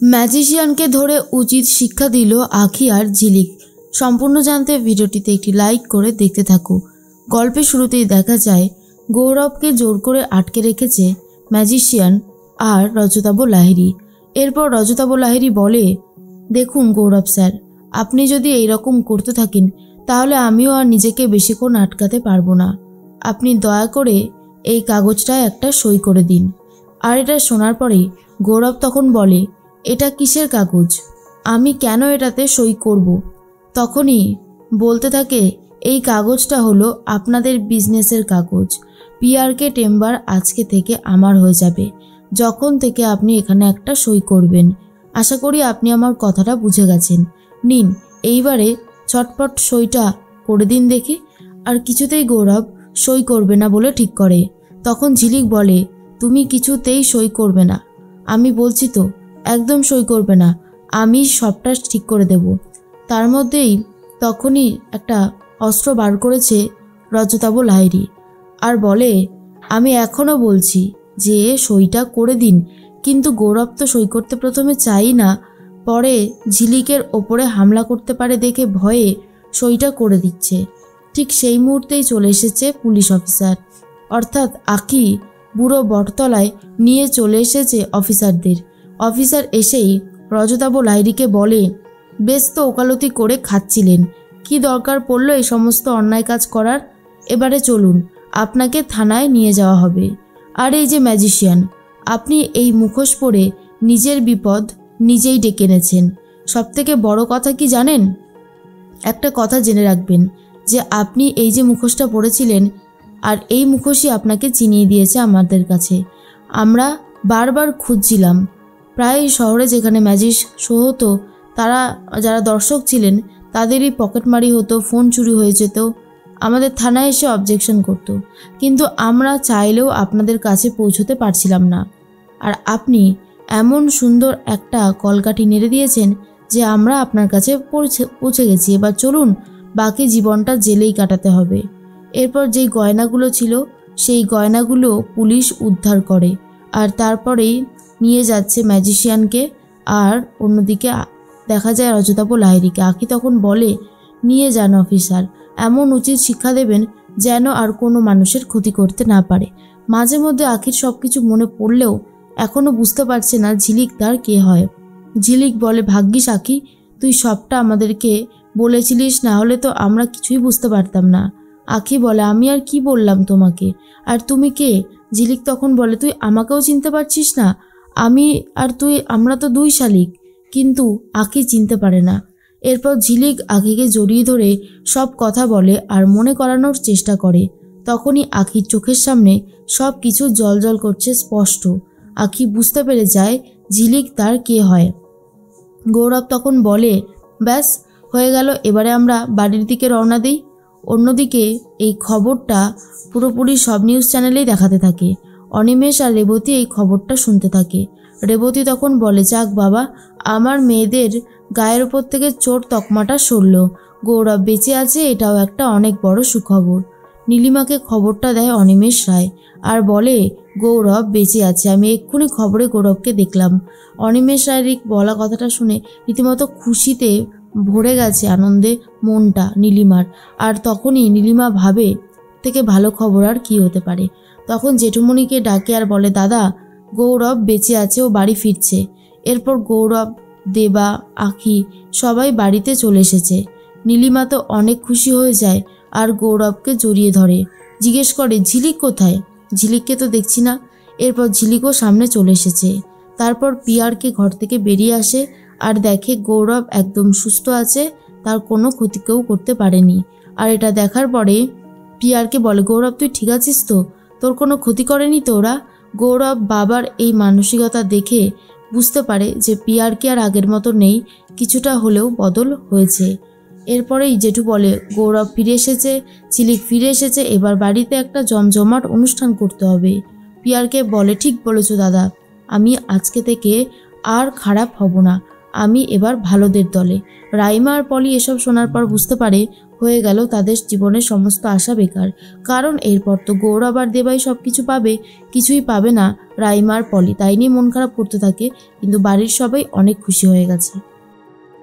ম্যাজিশিয়ানকে ধরে উচিত শিক্ষা দিল আঁখি আর ঝিলিক। সম্পূর্ণ জানতে ভিডিওটিতে একটি লাইক করে দেখতে থাকো। গল্পের শুরুতেই দেখা যায় গৌরবকে জোর করে আটকে রেখেছে ম্যাজিশিয়ান আর রজতাভ লাহিড়ী। এরপর রজতাভ লাহিড়ী বলে, দেখুন গৌরব স্যার, আপনি যদি এই রকম করতে থাকেন তাহলে আমিও আর নিজেকে বেশিক্ষণ আটকাতে পারবো না। আপনি দয়া করে এই কাগজটায় একটা সই করে দিন। আর এটা শোনার পরেই গৌরব তখন বলে, এটা কিসের কাগজ? আমি কেন এটাতে সই করব? তখনই বলতে থাকে, এই কাগজটা হলো আপনাদের বিজনেসের কাগজ। পিআরকে টেম্বার আজকে থেকে আমার হয়ে যাবে। যখন থেকে আপনি এখানে একটা সই করবেন। আশা করি আপনি আমার কথাটা বুঝে গেছেন। নিন, এইবারে ছটপট সইটা করে দিন দেখি। আর কিছুতেই গৌরব সই করবে না বলে ঠিক করে। তখন ঝিলিক বলে, তুমি কিছুতেই সই করবে না। আমি বলছি তো, একদম সই করবে না। আমি সবটা ঠিক করে দেব। তার মধ্যেই তখনই একটা অস্ত্র বার করেছে রজতাভ লাহিড়ী আর বলে, আমি এখনও বলছি যে সইটা করে দিন। কিন্তু গৌরব তো সই করতে প্রথমে চাই না, পরে ঝিলিকের ওপরে হামলা করতে পারে দেখে ভয়ে সইটা করে দিচ্ছে। ঠিক সেই মুহূর্তেই চলে এসেছে পুলিশ অফিসার, অর্থাৎ আঁখি বুড়ো বটতলায় নিয়ে চলে এসেছে অফিসারদের। অফিসার এসেই রজতাভ লাহিড়ীকে বলে, বেশ তো ওকালতি করে খাচ্ছিলেন, কি দরকার পড়লো এই সমস্ত অন্যায় কাজ করার? এবারে চলুন, আপনাকে থানায় নিয়ে যাওয়া হবে। আর এই যে ম্যাজিশিয়ান, আপনি এই মুখোশ পরে নিজের বিপদ নিজেই ডেকে এনেছেন। সবথেকে বড় কথা কি জানেন? একটা কথা জেনে রাখবেন যে আপনি এই যে মুখোশটা পরেছিলেন, আর এই মুখোশই আপনাকে চিনিয়ে দিয়েছে আমাদের কাছে। আমরা বারবার খুঁজছিলাম, প্রায় শহরে যেখানে ম্যাজিক শো হতো তারা যারা দর্শক ছিলেন তাদেরই পকেটমারি হতো, ফোন চুরি হয়ে যেত, আমাদের থানায় এসে অবজেকশন করতো, কিন্তু আমরা চাইলেও আপনাদের কাছে পৌঁছতে পারছিলাম না। আর আপনি এমন সুন্দর একটা কলকাঠি নেড়ে দিয়েছেন যে আমরা আপনার কাছে পৌঁছে গেছি। এবার চলুন, বাকি জীবনটা জেলেই কাটাতে হবে। এরপর যেই গয়নাগুলো ছিল সেই গয়নাগুলো পুলিশ উদ্ধার করে আর তারপরেই নিয়ে যাচ্ছে ম্যাজিশিয়ানকে। আর অন্যদিকে দেখা যায় রজতাভ লাহিড়ীকে। আঁখি তখন বলে, নিয়ে যান অফিসার, এমন উচিত শিক্ষা দেবেন যেন আর কোনো মানুষের ক্ষতি করতে না পারে। মাঝে মধ্যে আঁখির সব কিছু মনে পড়লেও এখনও বুঝতে পারছে না ঝিলিক তার কে হয়। ঝিলিক বলে, ভাগ্যিস আঁখি, তুই সবটা আমাদেরকে বলেছিলিস, না হলে তো আমরা কিছুই বুঝতে পারতাম না। আঁখি বলে, আমি আর কি বললাম তোমাকে? আর তুমি কে? ঝিলিক তখন বলে, তুই আমাকেও চিনতে পারছিস না? আমি আর তুই, আমরা তো দুই শালিক। কিন্তু আঁখি চিনতে পারে না। এরপর ঝিলিক আঁখিকে জড়িয়ে ধরে সব কথা বলে আর মনে করানোর চেষ্টা করে। তখনই আঁখির চোখের সামনে সব কিছু জ্বলজ্বল করছে স্পষ্ট। আঁখি বুঝতে পেরে যায় ঝিলিক তার কে হয়। গৌরব তখন বলে, ব্যাস হয়ে গেল, এবারে আমরা বাড়ির দিকে রওনা দিই। অন্যদিকে এই খবরটা পুরোপুরি সব নিউজ চ্যানেলেই দেখাতে থাকে। অনিমেষ আর রেবতী এই খবরটা শুনতে থাকে। রেবতী তখন বলে, যাক বাবা, আমার মেয়েদের গায়ের ওপর থেকে চোর তকমাটা সরল। গৌরব বেঁচে আছে, এটাও একটা অনেক বড় সুখবর। নীলিমাকে খবরটা দেয় অনিমেষ রায় আর বলে, গৌরব বেঁচে আছে, আমি এক্ষুনি খবরে গৌরবকে দেখলাম। অনিমেষ রায়ের বলা কথাটা শুনে রীতিমতো খুশিতে ভরে গেছে আনন্দে মনটা নীলিমার। আর তখনই নীলিমা ভাবে, থেকে ভালো খবর আর কি হতে পারে। তখন জেঠুমণিকে ডাকে আর বলে, দাদা, গৌরব বেঁচে আছে, ও বাড়ি ফিরছে। এরপর গৌরব, দেবা, আঁখি সবাই বাড়িতে চলে এসেছে। নীলিমা তো অনেক খুশি হয়ে যায় আর গৌরবকে জড়িয়ে ধরে। জিজ্ঞেস করে, ঝিলিক কোথায়? ঝিলিককে তো দেখছি না। এরপর ঝিলিকও সামনে চলে এসেছে। তারপর পিয়ারকে ঘর থেকে বেরিয়ে আসে আর দেখে গৌরব একদম সুস্থ আছে, তার কোনো ক্ষতি কেউ করতে পারেনি। আর এটা দেখার পরে পিয়ারকে বলে, গৌরব তুই ঠিক আছিস তো? তোর কোনো ক্ষতি করেনি তো ওরা? গৌরব বাবার এই মানসিকতা দেখে বুঝতে পারে যে পিয়ারকে আর আগের মতো নেই, কিছুটা হলেও বদল হয়েছে। এরপরেই জেঠু বলে, গৌরব ফিরে এসেছে, ঝিলিক ফিরে এসেছে, এবার বাড়িতে একটা জমজমাট অনুষ্ঠান করতে হবে। পিয়ারকে বলে, ঠিক বলেছো দাদা, আমি আজকে থেকে আর খারাপ হব না, আমি এবার ভালোদের দলে। রাইমা আর পলি এসব শোনার পর বুঝতে পারে হয়ে গেল তাদের জীবনের সমস্ত আশা বেকার। কারণ এরপর তো গৌরব আর দেবাই সব কিছু পাবে, কিছুই পাবে না রাইমা আর পলি। তাই নিয়ে মন খারাপ করতে থাকে, কিন্তু বাড়ির সবাই অনেক খুশি হয়ে গেছে।